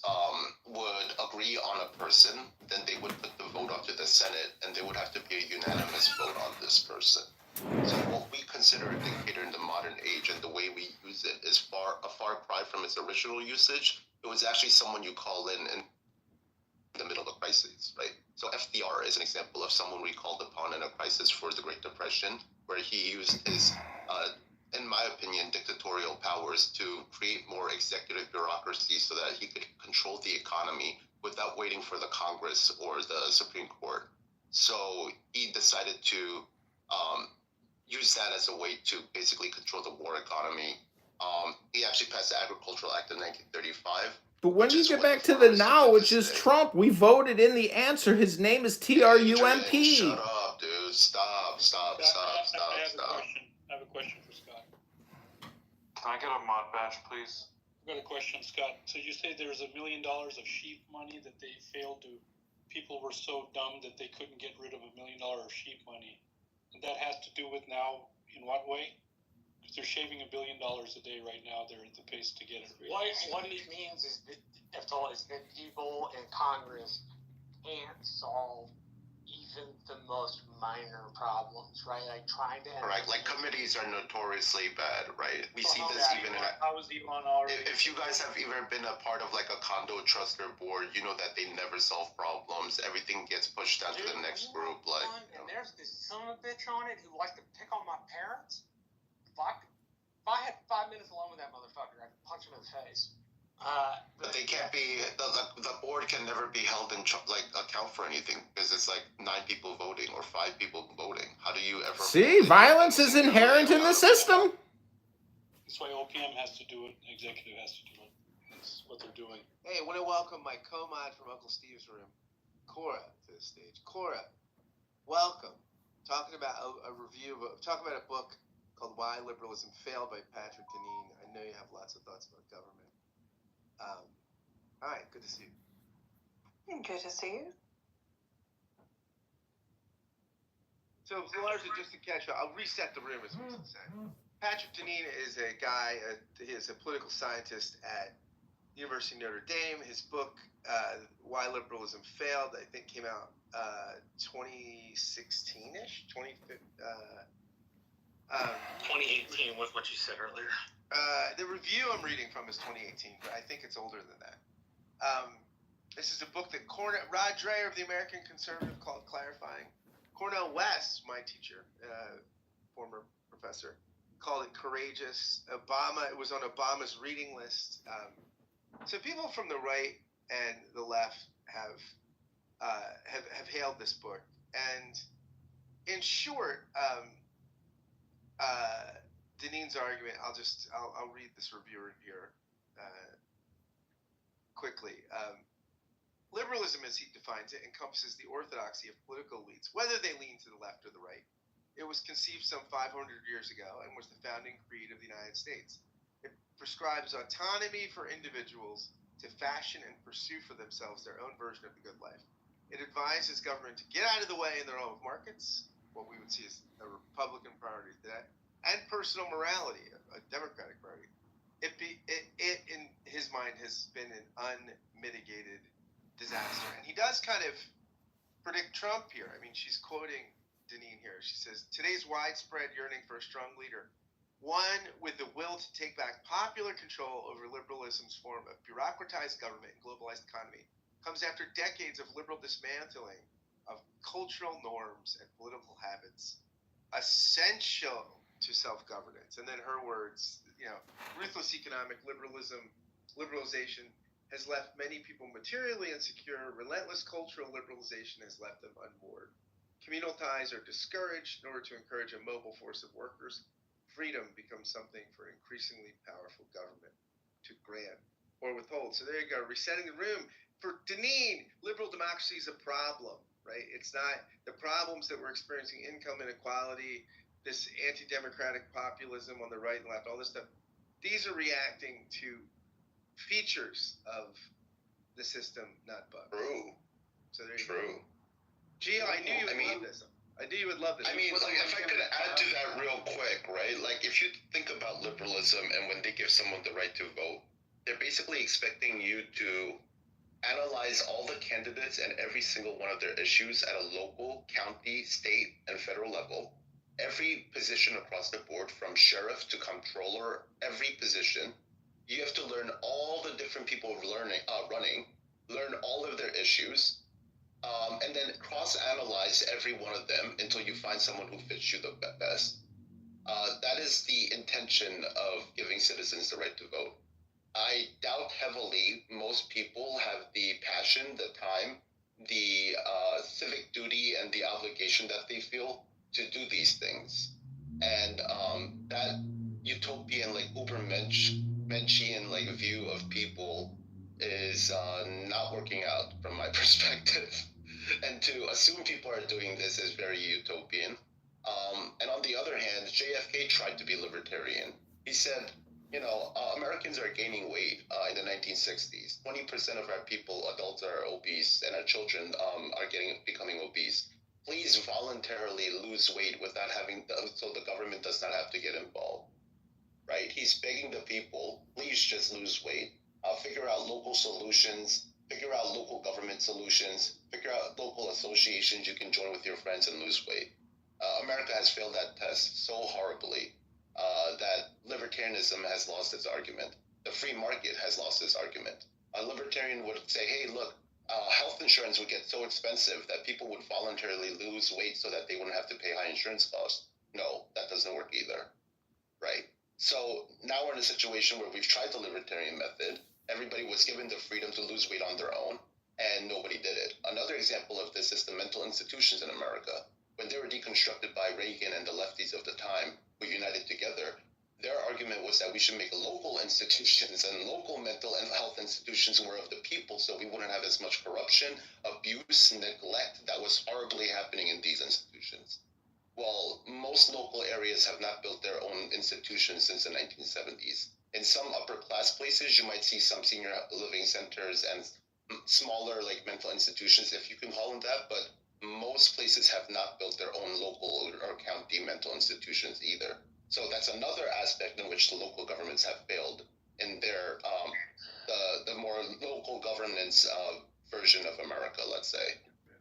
would agree on a person, then they would put the vote up to the Senate, and there would have to be a unanimous vote on this person. So what we consider a dictator in the modern age and the way we use it is a far cry from its original usage. It was actually someone you call in the middle of a crisis, right? So FDR is an example of someone we called upon in a crisis for the Great Depression, where he used his in my opinion, dictatorial powers to create more executive bureaucracy so that he could control the economy without waiting for the Congress or the Supreme Court. So he decided to use that as a way to basically control the war economy. He actually passed the Agricultural Act in 1935. But when you get back to the now, which is Trump, we voted in the answer. His name is Trump. Shut up, dude. Stop. I have a question for Scott. Can I get a mod badge, please? I've got a question, Scott. So you say there's $1 million of sheep money that they failed to. People were so dumb that they couldn't get rid of $1 million of sheep money. And that has to do with now, in what way? Because they're shaving $1 billion a day right now. They're at the pace to get it. What it means is that people in Congress can't solve even the most minor problems, right? Like trying to. Correct. Like committees are notoriously bad, right? We see this even in. How was Elon already? If you guys have ever been a part of like a condo trust or board, you know that they never solve problems. Everything gets pushed down to the next group. Like, and there's this son of a bitch on it who likes to pick on my parents. Fuck. If I had 5 minutes alone with that motherfucker, I'd punch him in the face. but they can't be. The board can never be held in account for anything because it's like 9 people voting or 5 people voting. How do you ever? See, violence is inherent in the system. That's why OPM has to do it. Executive has to do it. That's what they're doing. Hey, I want to welcome my co-mod from Uncle Steve's room, Cora, to the stage. Cora, welcome. Talking about a review of talking about a book called Why Liberalism Failed by Patrick Deneen. I know you have lots of thoughts about government. All right, good to see you. Good to see you. So, largely, just to catch up, I'll reset the room, as we should say. Patrick Deneen is a guy, he is a political scientist at University of Notre Dame. His book, Why Liberalism Failed, I think came out 2016-ish, 2018 was what you said earlier. The review I'm reading from is 2018, but I think it's older than that. This is a book that Rod Dreher of the American Conservative called Clarifying. Cornel West, my teacher, former professor, called it Courageous. Obama, it was on Obama's reading list. So people from the right and the left have hailed this book. And in short, Deneen's argument, I'll read this review here quickly. Liberalism, as he defines it, encompasses the orthodoxy of political elites, whether they lean to the left or the right. It was conceived some 500 years ago and was the founding creed of the United States. It prescribes autonomy for individuals to fashion and pursue for themselves their own version of the good life. It advises government to get out of the way in their own markets, what we would see as a Republican priority today, and personal morality, a Democratic priority. It in his mind has been an unmitigated disaster. And he does kind of predict Trump here. I mean, she's quoting Deneen here. She says, today's widespread yearning for a strong leader, one with the will to take back popular control over liberalism's form of bureaucratized government and globalized economy, comes after decades of liberal dismantling of cultural norms and political habits essential to self-governance. And then her words, ruthless economic liberalization has left many people materially insecure. Relentless cultural liberalization has left them unmoored. Communal ties are discouraged in order to encourage a mobile force of workers. Freedom becomes something for increasingly powerful government to grant or withhold. So there you go, resetting the room. For Deneen, liberal democracy is a problem, right? It's not the problems that we're experiencing, income inequality, this anti-democratic populism on the right and left, all this stuff. These are reacting to features of the system, not bugs. True. So there you True. go. Gio, I knew you would love this. I knew you would love this. I mean, like, if I could add to that real quick, right? Like, if you think about liberalism and when they give someone the right to vote, they're basically expecting you to analyze all the candidates and every single one of their issues at a local, county, state, and federal level. Every position across the board, from sheriff to comptroller, every position. You have to learn all the different people running, learn all of their issues, and then cross-analyze every one of them until you find someone who fits you the best. That is the intention of giving citizens the right to vote. I doubt heavily most people have the passion, the time, the civic duty, and the obligation that they feel to do these things. And that utopian, like Ubermenchian like view of people is not working out from my perspective. And to assume people are doing this is very utopian. And on the other hand, JFK tried to be libertarian. He said, Americans are gaining weight in the 1960s. 20% of our people, adults, are obese, and our children are becoming obese. Please voluntarily lose weight without so the government does not have to get involved. Right? He's begging the people, please just lose weight. Figure out local solutions, figure out local government solutions, figure out local associations you can join with your friends and lose weight. America has failed that test so horribly that libertarianism has lost its argument. The free market has lost its argument. A libertarian would say, hey, look, health insurance would get so expensive that people would voluntarily lose weight so that they wouldn't have to pay high insurance costs. No, that doesn't work either, right? So now we're in a situation where we've tried the libertarian method. Everybody was given the freedom to lose weight on their own, and nobody did it. Another example of this is the mental institutions in America. When they were deconstructed by Reagan and the lefties of the time, who united together, their argument was that we should make local institutions, and local mental and health institutions were of the people, so we wouldn't have as much corruption, abuse, neglect that was horribly happening in these institutions. Well, most local areas have not built their own institutions since the 1970s. In some upper class places, you might see some senior living centers and smaller like mental institutions, if you can call them that, but most places have not built their own local or county mental institutions either. So that's another aspect in which the local governments have failed in their the more local governance version of America, let's say.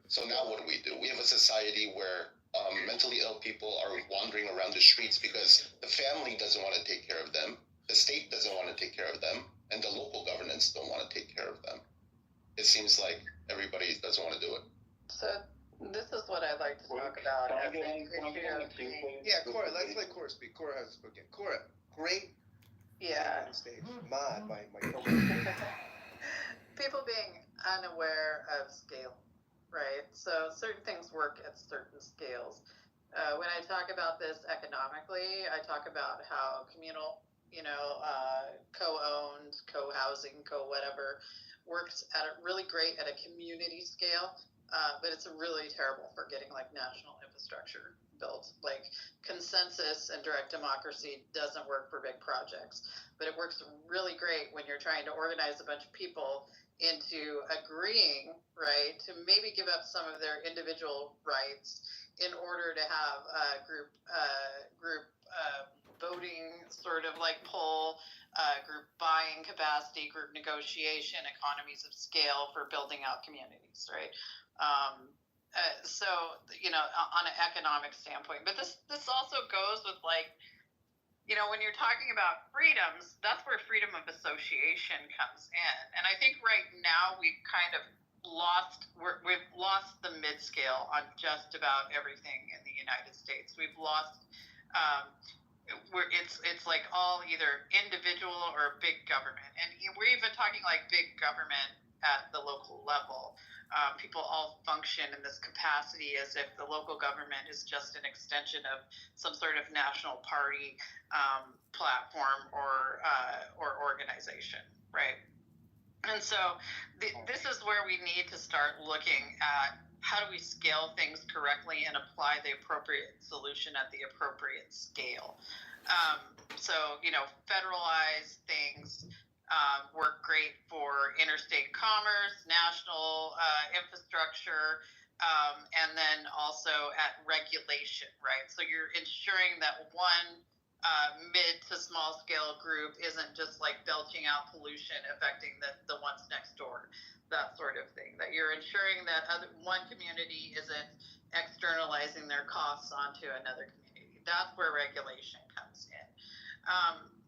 So now what do? We have a society where mentally ill people are wandering around the streets because the family doesn't want to take care of them, the state doesn't want to take care of them, and the local governments don't want to take care of them. It seems like everybody doesn't want to do it. So this is what I'd like to talk about. Yeah, Cora, let's let Cora speak. Cora hasn't spoken. Cora, great. Yeah. Stage. My People being unaware of scale, right? So certain things work at certain scales. When I talk about this economically, I talk about how communal, co-owned, co-housing, co-whatever works at a really great at a community scale. But it's really terrible for getting like national infrastructure built. Like consensus and direct democracy doesn't work for big projects, but it works really great when you're trying to organize a bunch of people into agreeing, right, to maybe give up some of their individual rights in order to have a group voting sort of like pull, group buying capacity, group negotiation, economies of scale for building out communities, right? So, on an economic standpoint, but this also goes with like, when you're talking about freedoms, that's where freedom of association comes in. And I think right now we've kind of we've lost the mid-scale on just about everything in the United States. We've lost, it's like all either individual or big government. And we're even talking like big government at the local level. People all function in this capacity as if the local government is just an extension of some sort of national party platform or organization, right? And so this is where we need to start looking at how do we scale things correctly and apply the appropriate solution at the appropriate scale. So, federalize things. Work great for interstate commerce, national infrastructure, and then also at regulation, right? So you're ensuring that one mid to small scale group isn't just like belching out pollution affecting the ones next door, that sort of thing. That you're ensuring that one community isn't externalizing their costs onto another community. That's where regulation comes in.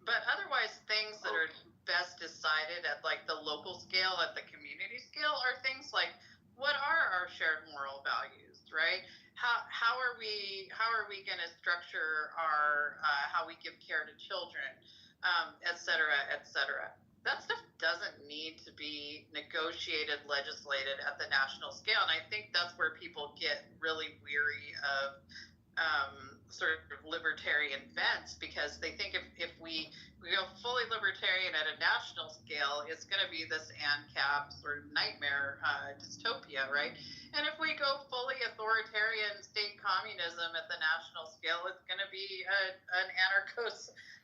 But otherwise, things that are best decided at like the local scale, at the community scale, are things like, what are our shared moral values, right? How are we going to structure our how we give care to children, et cetera, et cetera. That stuff doesn't need to be negotiated, legislated at the national scale, and I think that's where people get really weary of sort of libertarian bents, because they think if we go fully libertarian at a national scale, it's going to be this ANCAP sort of nightmare dystopia, right? And if we go fully authoritarian state communism at the national scale, it's going to be an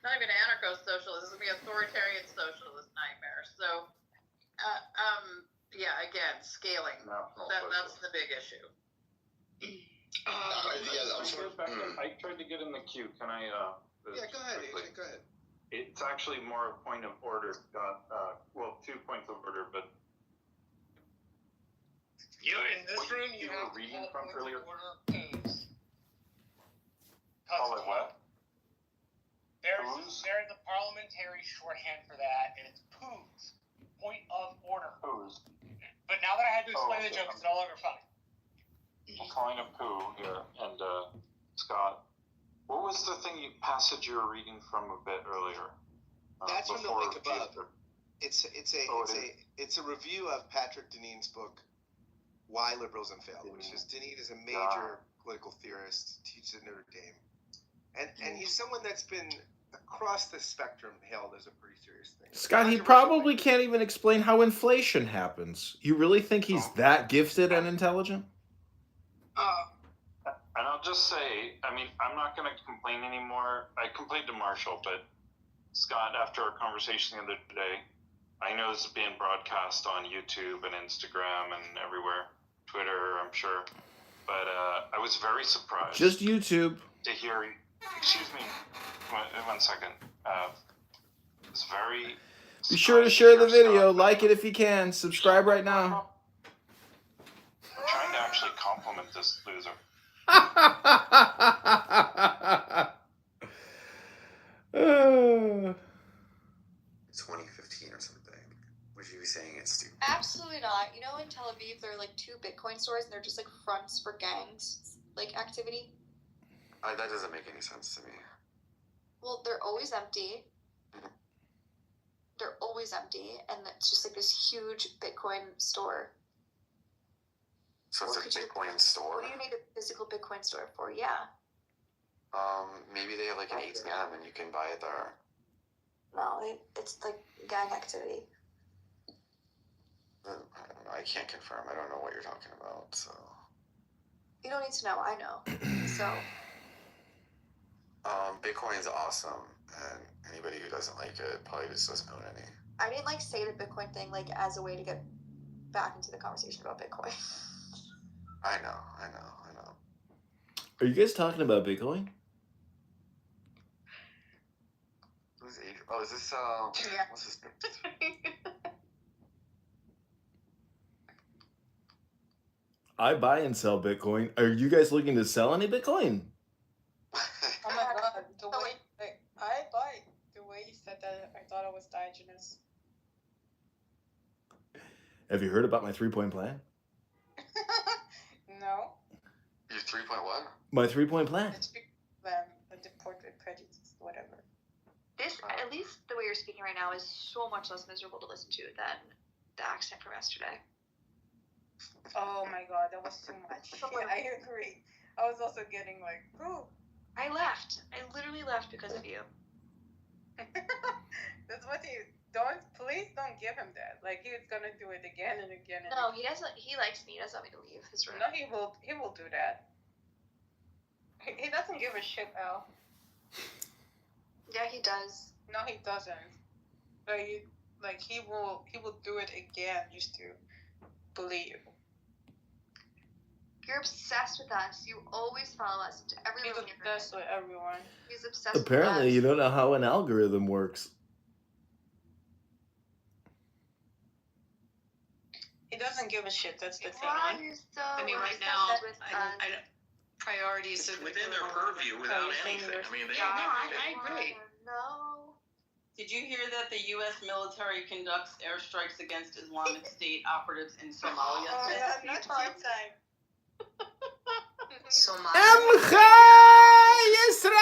not even anarcho-socialist, it's going to be authoritarian socialist nightmare. So, again, scaling, that's the big issue. I tried to get in the queue. Can I? Yeah, go ahead, AJ. Go ahead. It's actually more a point of order. 2 points of order, but in this room, you have were reading to from call earlier? order poos. Oh, like what? There's a parliamentary shorthand for that, and it's poos. Point of order. Poos. But now that I had to explain the okay. joke, it's no longer funny. I'm calling him Pooh here, and Scott, what was the passage you were reading from a bit earlier? That's from the link above. It's a review of Patrick Deneen's book, Why Liberalism Failed, which is Deneen is a major political theorist, teaches at Notre Dame, and he's someone that's been across the spectrum hailed as a pretty serious thing. Scott, he probably can't even explain how inflation happens. You really think he's that gifted and intelligent? And I'll just say, I mean, I'm not going to complain anymore. I complained to Marshall, but Scott, after our conversation the other day, I know this is being broadcast on YouTube and Instagram and everywhere, Twitter, I'm sure, but I was very surprised. Just YouTube. To hear, excuse me, one second. It's very. Be sure to share the video, like it if you can, subscribe right now. I'm trying to actually compliment this loser. 2015 or something. Would you be saying it's stupid? Absolutely not. You know, in Tel Aviv, there are like 2 Bitcoin stores, and they're just like fronts for gangs, like activity. That doesn't make any sense to me. Well, they're always empty. They're always empty, and it's just like this huge Bitcoin store. So it's a Bitcoin store? What do you need a physical Bitcoin store for? Yeah. Maybe they have like an ATM and you can buy it there. No, it's like gang activity. I don't know. I can't confirm. I don't know what you're talking about, so. You don't need to know. I know. So. Bitcoin's awesome, and anybody who doesn't like it probably just doesn't own any. I didn't like say the Bitcoin thing like as a way to get back into the conversation about Bitcoin. I know. Are you guys talking about Bitcoin? Who's Adrian? Oh, is this Yeah. What's his name? I buy and sell Bitcoin. Are you guys looking to sell any Bitcoin? Oh my god, the way I buy the way you said that, I thought it was Diogenes. Have you heard about my 3-point plan? No. Your 3-point what? My 3-point plan. Deport with prejudice, whatever. This, at least the way you're speaking right now, is so much less miserable to listen to than the accent from yesterday. Oh my god, that was too much. Yeah, I agree. I was also getting like, ooh. I left. I literally left because of you. That's what please don't give him that. Like, he's gonna do it again and again and No, he doesn't. He likes me. He doesn't want me to leave his room. No, he will do that. He doesn't give a shit, Al. Yeah, he does. No, he doesn't. Like he will do it again just to bully you. You're obsessed with us. You always follow us into every He's obsessed with everyone. He's obsessed Apparently, with us. you don't know how an algorithm works. He doesn't give a shit. That's the thing. Why are you so I mean, right now, I priorities It's within their purview without anything. I mean, they. I agree. No. Did you hear that the U.S. military conducts airstrikes against Islamic State operatives in Somalia? Oh, yeah, not my time. Amcha Yisrael!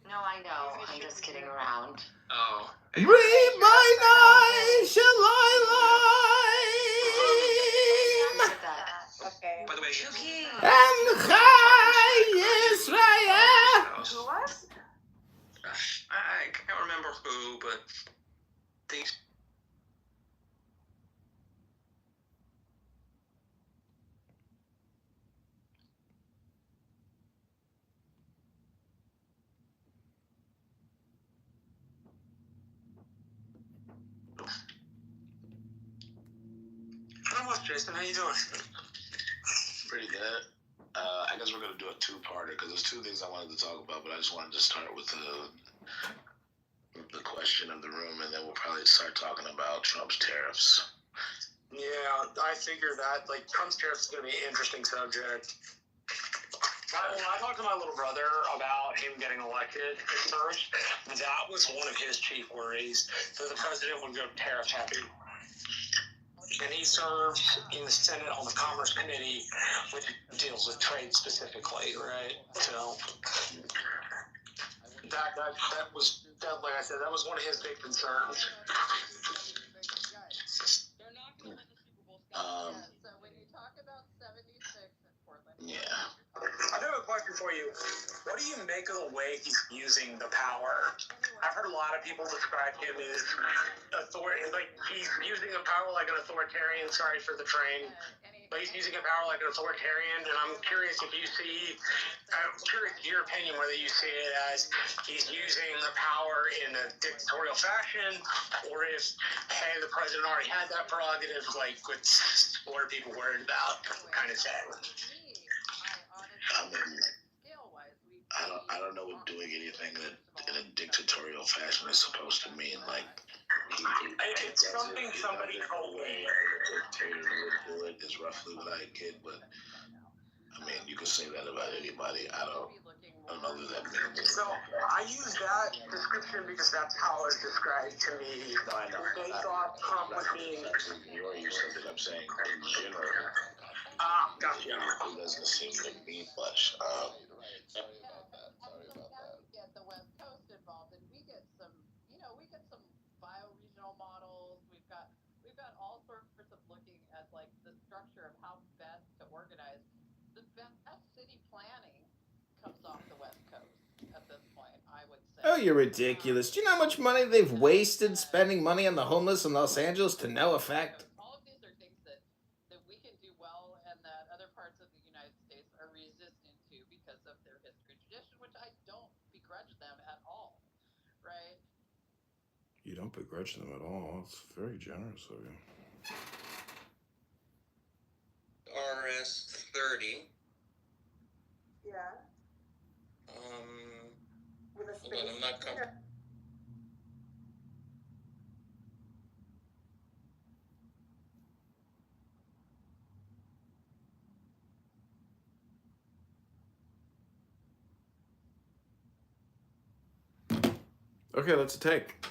No, I know. I'm just kidding around. Oh. Okay. By the way, Amcha Yisrael! Who was? I can't remember who, but these. Hello, Jason. How you doing? Pretty good. I guess we're gonna do a two-parter because there's two things I wanted to talk about, but I just wanted to start with the question of the room, and then we'll probably start talking about Trump's tariffs. Yeah, I figure that, like, Trump's tariffs is going to be an interesting subject. When I talked to my little brother about him getting elected at first, that was one of his chief worries, that the president would go tariff heavy. And he served in the Senate on the Commerce Committee, which deals with trade specifically, right? So that was, like I said, that was one of his big concerns. So when you talk about 76 in Portland, Yeah. I do have a question for you. What do you make of the way he's using the power? I've heard a lot of people describe him as like he's using the power like an authoritarian. Sorry for the train, but he's using the power like an authoritarian. And I'm curious if you see, I'm curious your opinion whether you see it as he's using the power in a dictatorial fashion, or if, hey, the president already had that prerogative, like what are people worried about, kind of thing. I mean, I don't know what doing anything in a dictatorial fashion is supposed to mean. Like, it's something somebody told me. Dictator would do it is roughly what I get, but I mean, you can say that about anybody. I don't know that means. So I use that description because that's how it's described to me. No, I know. They thought Trump was being. You're using that I'm saying in general. Gotcha. It doesn't seem to mean much. Get the West Coast involved, and we get some bioregional models. We've got all sorts of looking at like the structure of how best to organize. The best city planning comes off the West Coast at this point, I would say. Oh, you're ridiculous. Do you know how much money they've wasted spending money on the homeless in Los Angeles to no effect? All of these are things that we can do well and that other parts of the United States are resistant to because of their history tradition, which I don't begrudge them at all, right? You don't begrudge them at all. It's very generous of you. RS 30. Yeah. With a Hold on, I'm not comfortable. Okay, let's take.